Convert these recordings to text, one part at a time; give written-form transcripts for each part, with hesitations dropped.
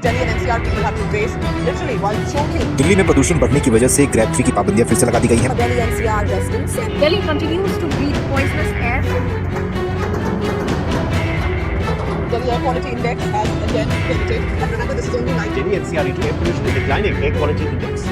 Delhi and NCR people have to face literally while choking. Delhi में प्रदूषण बढ़ने की वजह से ग्रेड 3 की पाबंदियां फिर से लगा दी गई हैं। Delhi NCR residents and Delhi continues to breathe poisonous air. Delhi air quality index has again plummeted. And remember, this is only 90. Delhi NCR air pollution is declining air quality index.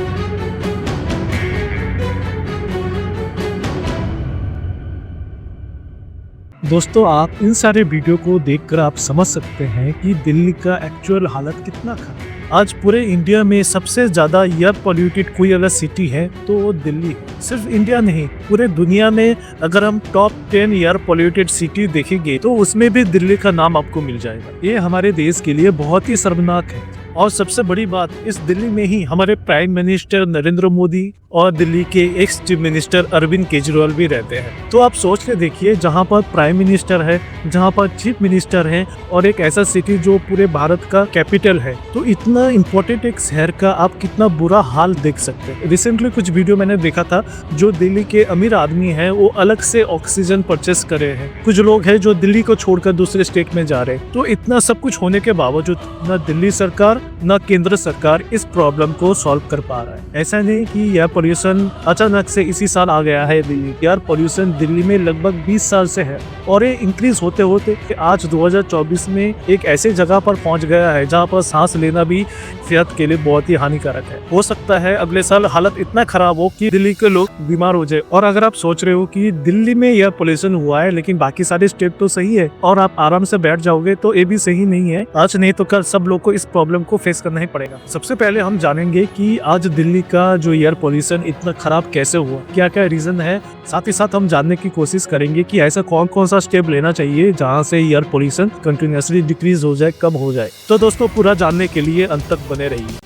दोस्तों, आप इन सारे video को देखकर आप समझ सकते हैं कि दिल्ली का एक्चुअल हालत कितना खराब है। आज पूरे इंडिया में सबसे ज्यादा एयर पॉल्यूटेड कोई अगर सिटी है तो वो दिल्ली है। सिर्फ इंडिया नहीं, पूरे दुनिया में अगर हम टॉप 10 एयर पॉल्यूटेड सिटी देखेंगे तो उसमें भी दिल्ली का नाम आपको मिल जाएगा। ये हमारे देश के लिए बहुत ही शर्मनाक है। और सबसे बड़ी बात, इस दिल्ली में ही हमारे प्राइम मिनिस्टर नरेंद्र मोदी और दिल्ली के ex chief minister Arvind Kejriwal भी रहते हैं। तो आप सोच के देखिए, जहां पर प्राइम मिनिस्टर है, जहां पर चीफ मिनिस्टर है और एक ऐसा सिटी जो पूरे भारत का कैपिटल है, तो इतना इम्पोर्टेंट एक शहर का आप कितना बुरा हाल देख सकते हैं। रिसेंटली कुछ वीडियो मैंने देखा था, जो दिल्ली के अमीर आदमी है वो अलग से ऑक्सीजन परचेस कर रहे हैं। कुछ लोग हैं जो दिल्ली को छोड़कर दूसरे स्टेट में जा रहे हैं। तो इतना सब कुछ होने के बावजूद न दिल्ली सरकार न केंद्र सरकार इस प्रॉब्लम को सॉल्व कर पा रहा है। ऐसा नहीं कि एयर पोल्यूशन अचानक से इसी साल आ गया है। एयर पोल्यूशन दिल्ली में लगभग 20 साल से है और ये इंक्रीज होते होते आज 2024 में एक ऐसे जगह पर पहुंच गया है जहां पर सांस लेना भी सेहत के लिए बहुत ही हानिकारक है। हो सकता है अगले साल हालत इतना खराब हो कि दिल्ली के लोग बीमार हो जाए। और अगर आप सोच रहे हो कि दिल्ली में एयर पोल्यूशन हुआ है लेकिन बाकी सारे स्टेट तो सही है और आप आराम से बैठ जाओगे, तो ये भी सही नहीं है। आज नहीं तो कल सब लोग को इस प्रॉब्लम को फेस करना ही पड़ेगा। सबसे पहले हम जानेंगे कि आज दिल्ली का जो एयर पोल्यूशन इतना खराब कैसे हुआ, क्या क्या रीजन है। साथ ही साथ हम जानने की कोशिश करेंगे कि ऐसा कौन कौन सा स्टेप लेना चाहिए जहां से एयर पोल्यूशन कंटिन्यूअसली डिक्रीज हो जाए, कम हो जाए। तो दोस्तों, पूरा जानने के लिए अंत तक बने रहिए।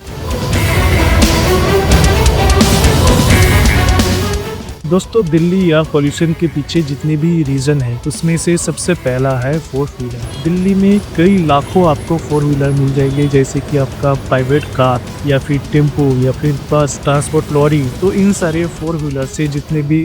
दोस्तों, दिल्ली एयर पोल्यूशन के पीछे जितने भी रीजन है उसमें से सबसे पहला है 4 व्हीलर। दिल्ली में कई लाखों आपको 4 व्हीलर मिल जाएंगे, जैसे कि आपका प्राइवेट कार या फिर टेम्पो या फिर बस, ट्रांसपोर्ट, लॉरी। तो इन सारे 4 व्हीलर से जितने भी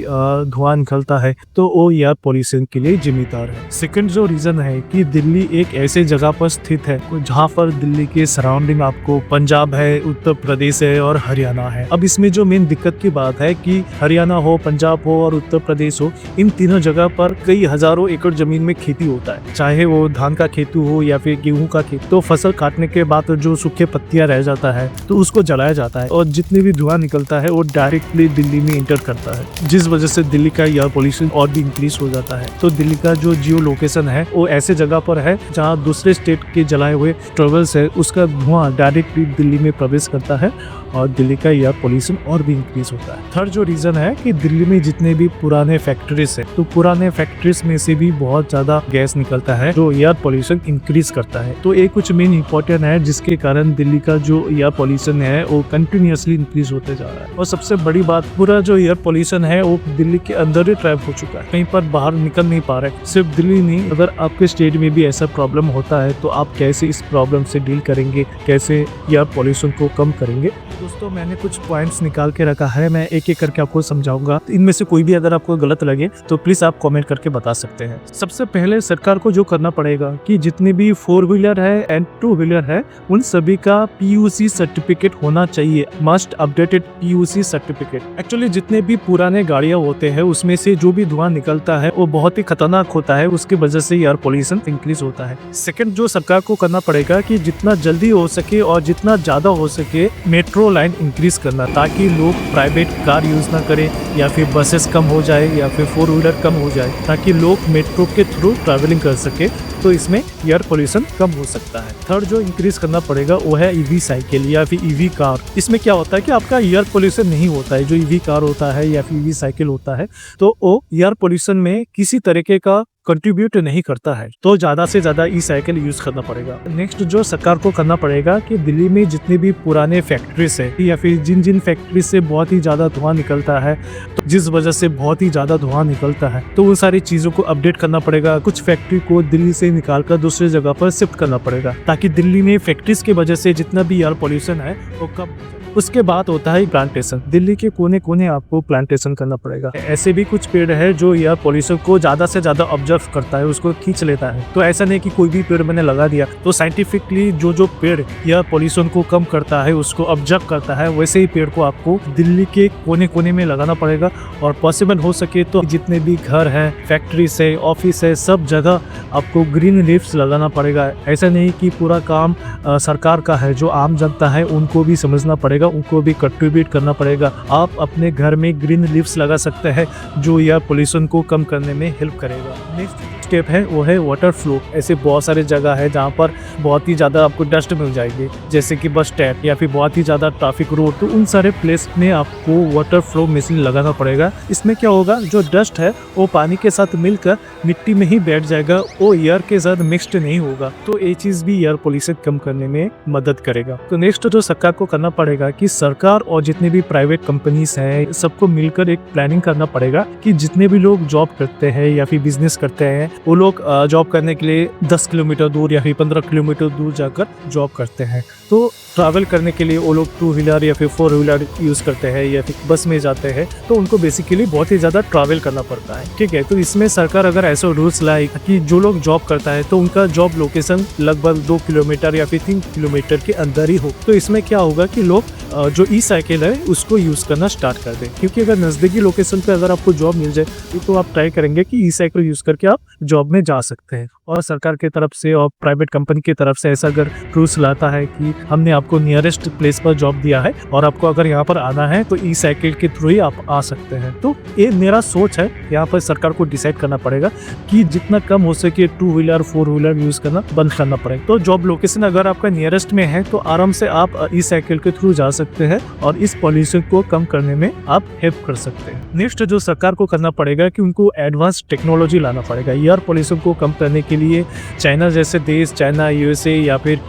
धुआं निकलता है तो वो एयर पोल्यूशन के लिए जिम्मेदार है। सेकंड जो रीजन है कि दिल्ली एक ऐसे जगह पर स्थित है जहाँ पर दिल्ली के सराउंडिंग आपको पंजाब है, उत्तर प्रदेश है और हरियाणा है। अब इसमें जो मेन दिक्कत की बात है कि हरियाणा हो, पंजाब हो और उत्तर प्रदेश हो, इन तीनों जगह पर कई हजारों एकड़ जमीन में खेती होता है, चाहे वो धान का खेती हो या फिर गेहूं का खेती। तो फसल काटने के बाद जो सूखे पत्तियां रह जाता है तो उसको जलाया जाता है और जितने भी धुआं निकलता है वो डायरेक्टली दिल्ली में इंटर करता है, जिस वजह से दिल्ली का एयर पोल्यूशन और भी इंक्रीज हो जाता है। तो दिल्ली का जो जियो लोकेशन है वो ऐसे जगह पर है जहाँ दूसरे स्टेट के जलाए हुए ट्रेवल्स है, उसका धुआं डायरेक्टली दिल्ली में प्रवेश करता है और दिल्ली का एयर पोल्यूशन और भी इंक्रीज होता है। थर्ड जो रीजन है कि दिल्ली में जितने भी पुराने फैक्ट्रीज है, तो पुराने फैक्ट्रीज में से भी बहुत ज्यादा गैस निकलता है जो एयर पोल्यूशन इंक्रीज करता है। तो ये कुछ मेन इंपॉर्टेंट है जिसके कारण दिल्ली का जो एयर पोल्यूशन है वो कंटिन्यूअसली इंक्रीज होते जा रहा है। और सबसे बड़ी बात, पूरा जो एयर पोल्यूशन है वो दिल्ली के अंदर ही ट्रैप हो चुका है, कहीं पर बाहर निकल नहीं पा रहे। सिर्फ दिल्ली नहीं, अगर आपके स्टेट में भी ऐसा प्रॉब्लम होता है तो आप कैसे इस प्रॉब्लम से डील करेंगे, कैसे एयर पोल्यूशन को कम करेंगे। दोस्तों, मैंने कुछ पॉइंट्स निकाल के रखा है, मैं एक एक करके आपको समझाऊंगा। इनमें से कोई भी अगर आपको गलत लगे तो प्लीज आप कमेंट करके बता सकते हैं। सबसे पहले सरकार को जो करना पड़ेगा कि जितने भी 4 व्हीलर है एंड 2 व्हीलर है उन सभी का PUC सर्टिफिकेट होना चाहिए, must updated PUC certificate. Actually जितने भी पुराने गाड़ियां होते हैं उसमें से जो भी धुआं निकलता है वो बहुत ही खतरनाक होता है, उसकी वजह से एयर पोल्यूशन इंक्रीज होता है। सेकंड जो सरकार को करना पड़ेगा कि जितना जल्दी हो सके और जितना ज्यादा हो सके मेट्रो लाइन इंक्रीज करना, ताकि लोग प्राइवेट कार यूज ना करें या फिर बसेस कम हो जाए या फिर 4 व्हीलर कम हो जाए, ताकि लोग मेट्रो के थ्रू ट्रैवलिंग कर सके। तो इसमें एयर पोल्यूशन कम हो सकता है। थर्ड जो इंक्रीज करना पड़ेगा वो है EV साइकिल या फिर EV कार। इसमें क्या होता है कि आपका एयर पोल्यूशन नहीं होता है। जो EV कार होता है या फिर EV साइकिल होता है तो वो एयर पोल्यूशन में किसी तरीके का कंट्रीब्यूट नहीं करता है, तो ज्यादा से ज्यादा ई साइकिल यूज करना पड़ेगा। नेक्स्ट जो सरकार को करना पड़ेगा कि दिल्ली में जितने भी पुराने फैक्ट्रीज है या फिर जिन फैक्ट्री से बहुत ही ज्यादा धुआं निकलता है, तो जिस वजह से बहुत ही ज्यादा धुआं निकलता है, तो उन सारी चीजों को अपडेट करना पड़ेगा। कुछ फैक्ट्री को दिल्ली से निकालकर दूसरी जगह पर शिफ्ट करना पड़ेगा, ताकि दिल्ली में फैक्ट्रीज की वजह से जितना भी एयर पोल्यूशन है वो कम। उसके बाद होता है प्लांटेशन। दिल्ली के कोने कोने आपको प्लांटेशन करना पड़ेगा। ऐसे भी कुछ पेड़ है जो एयर पोल्यूशन को ज्यादा से ज्यादा ऑब्जर्व एब्जॉर्ब करता है, उसको खींच लेता है। तो ऐसा नहीं कि कोई भी पेड़ मैंने लगा दिया। तो साइंटिफिकली जो पेड़ या पॉल्यूशन को कम करता है, उसको ऑब्जर्व करता है, वैसे ही पेड़ को आपको दिल्ली के कोने कोने में लगाना पड़ेगा। और पॉसिबल हो सके तो जितने भी घर हैं, फैक्ट्रीज है, ऑफिस है, सब जगह आपको ग्रीन लीव्स लगाना पड़ेगा। ऐसा नहीं कि पूरा काम सरकार का है, जो आम जनता है उनको भी समझना पड़ेगा, उनको भी कंट्रीब्यूट करना पड़ेगा। आप अपने घर में ग्रीन लीव्स लगा सकते हैं जो एयर पोल्यूशन को कम करने में हेल्प करेगा। नेक्स्ट स्टेप है वो है वाटर फ्लो। ऐसे बहुत सारे जगह है जहाँ पर बहुत ही ज़्यादा आपको डस्ट मिल जाएगी, जैसे कि बस स्टैंड या फिर बहुत ही ज़्यादा ट्रैफिक रोड। तो उन सारे प्लेस में आपको वाटर फ्लो मशीन लगाना पड़ेगा। इसमें क्या होगा, जो डस्ट है वो पानी के साथ मिलकर मिट्टी में ही बैठ जाएगा, वो एयर के साथ मिक्सड नहीं होगा। तो ये चीज़ भी एयर पोल्यूशन कम करने में मदद करेगा। तो नेक्स्ट जो सरकार को करना पड़ेगा कि सरकार और जितने भी प्राइवेट कंपनीज हैं सबको मिलकर एक प्लानिंग करना पड़ेगा कि जितने भी लोग जॉब करते हैं या फिर बिजनेस करते हैं, वो लोग जॉब करने के लिए 10 किलोमीटर दूर या फिर 15 किलोमीटर दूर जाकर जॉब करते हैं। तो ट्रैवल करने के लिए वो लोग 2 व्हीलर या फिर 4 व्हीलर यूज़ करते हैं या फिर बस में जाते हैं। तो उनको बेसिकली बहुत ही ज़्यादा ट्रैवल करना पड़ता है, ठीक है। तो इसमें सरकार अगर ऐसा रूल्स लाए कि जो लोग जॉब करता है तो उनका जॉब लोकेशन लगभग 2 किलोमीटर या फिर 3 किलोमीटर के अंदर ही हो, तो इसमें क्या होगा कि लोग जो ई साइकिल है उसको यूज़ करना स्टार्ट कर दें। क्योंकि अगर नज़दीकी लोकेशन पर अगर आपको जॉब मिल जाए तो आप ट्राई करेंगे कि ई साइकिल यूज़ करके आप जॉब में जा सकते हैं। और सरकार की तरफ से और प्राइवेट कंपनी की तरफ से ऐसा अगर रूल्स लाता है कि हमने आपको नियरेस्ट प्लेस पर जॉब दिया है और आपको अगर यहाँ पर आना है तो ई साइकिल के थ्रू ही आप आ सकते हैं। तो ये मेरा सोच है, यहाँ पर सरकार को डिसाइड करना पड़ेगा कि जितना कम हो सके 2 व्हीलर 4 व्हीलर यूज़ करना बंद करना पड़ेगा। तो जॉब लोकेशन अगर आपका नियरेस्ट में है तो आराम से आप ई साइकिल के थ्रू जा सकते हैं और इस पॉल्यूशन को कम करने में आप हेल्प कर सकते हैं। नेक्स्ट जो सरकार को करना पड़ेगा कि उनको एडवांस टेक्नोलॉजी लाना पड़ेगा एयर पॉल्यूशन को कम करने के लिए। चाइना जैसे देश, चाइना, यूएसए या फिर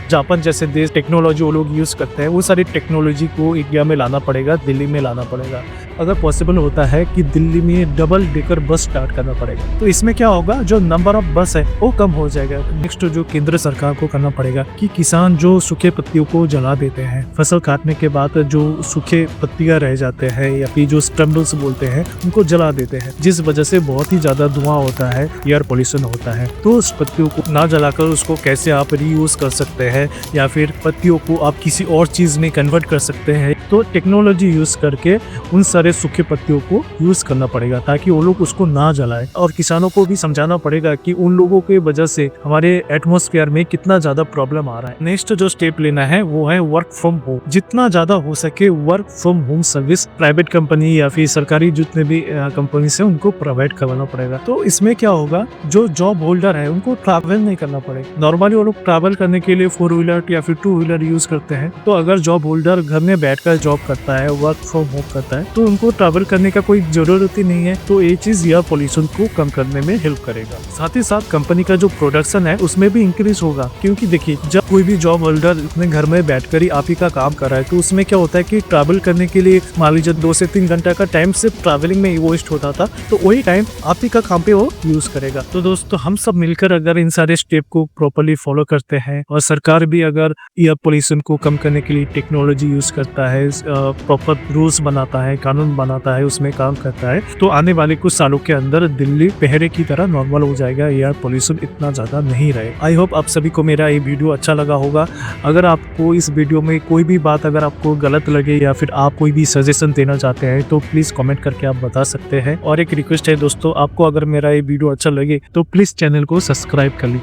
जापान जैसे देश टेक्नोलॉजी वो लोग यूज़ करते हैं, वो सारी टेक्नोलॉजी को इंडिया में लाना पड़ेगा, दिल्ली में लाना पड़ेगा। अगर पॉसिबल होता है कि दिल्ली में डबल डेकर बस स्टार्ट करना पड़ेगा। तो इसमें क्या होगा, जो नंबर ऑफ बस है वो कम हो जाएगा। नेक्स्ट जो केंद्र सरकार को करना पड़ेगा कि किसान जो सूखे पत्तियों को जला देते हैं, फसल काटने के बाद जो सूखे पत्तियां रह जाते हैं या फिर जो स्टम्बल्स बोलते हैं उनको जला देते हैं, जिस वजह से बहुत ही ज्यादा धुआं होता है, एयर पोल्यूशन होता है। तो उस पत्तियों को ना जलाकर उसको कैसे आप रीयूज कर सकते हैं या फिर पत्तियों को आप किसी और चीज में कन्वर्ट कर सकते हैं। तो टेक्नोलॉजी यूज करके उन सारे सूखे पत्तियों को यूज करना पड़ेगा ताकि वो लोग उसको ना जलाएं। और किसानों को भी समझाना पड़ेगा कि उन लोगों के वजह से हमारे एटमॉस्फेयर में कितना ज्यादा प्रॉब्लम आ रहा है। नेक्स्ट जो स्टेप लेना है वो है वर्क फ्रॉम होम। जितना ज्यादा हो सके work from home service private company या फिर सरकारी जितने भी कंपनी से उनको प्रोवाइड करवाना पड़ेगा। तो इसमें क्या होगा, जो जॉब होल्डर है उनको ट्रैवल नहीं करना पड़ेगा। नॉर्मली वो लोग ट्रैवल करने के लिए 4 व्हीलर या फिर 2 व्हीलर यूज करते हैं। तो अगर जॉब होल्डर घर में बैठकर जॉब करता है, वर्क फ्रॉम होम करता है, तो उनको ट्रैवल करने का कोई जरूरत ही नहीं है। तो ये चीज एयर पोल्यूशन को कम करने में हेल्प करेगा। साथ ही साथ कंपनी का जो प्रोडक्शन है उसमें भी इंक्रीज होगा। क्योंकि देखिए, जब कोई भी जॉब होल्डर अपने घर में बैठकर ही आप ही का काम कर रहा है तो उसमें क्या होता है कि ट्रैवल करने के लिए मान लीजिए 2 से 3 घंटा का टाइम सिर्फ ट्रैवलिंग में वेस्ट होता था, तो वही टाइम आप ही का काम पे वो यूज करेगा। तो दोस्तों, हम सब मिलकर अगर इन सारे स्टेप को प्रॉपर्ली फॉलो करते हैं और सरकार भी अगर एयर पोल्यूशन को कम करने के लिए टेक्नोलॉजी यूज करता है, प्रॉपर रूल्स बनाता है, कानून बनाता है, उसमें काम करता है, तो आने वाले कुछ सालों के अंदर दिल्ली पहले की तरह नॉर्मल हो जाएगा, एयर पोल्यूशन इतना ज्यादा नहीं रहेगा। आई होप आप सभी को मेरा ये वीडियो अच्छा लगा होगा। अगर आपको इस वीडियो में कोई भी बात अगर आपको गलत लगे या फिर आप कोई भी सजेशन देना चाहते हैं तो प्लीज कमेंट करके आप बता सकते हैं। और एक रिक्वेस्ट है दोस्तों, आपको अगर मेरा ये वीडियो अच्छा लगे तो प्लीज चैनल को सब्सक्राइब कर लीजिए।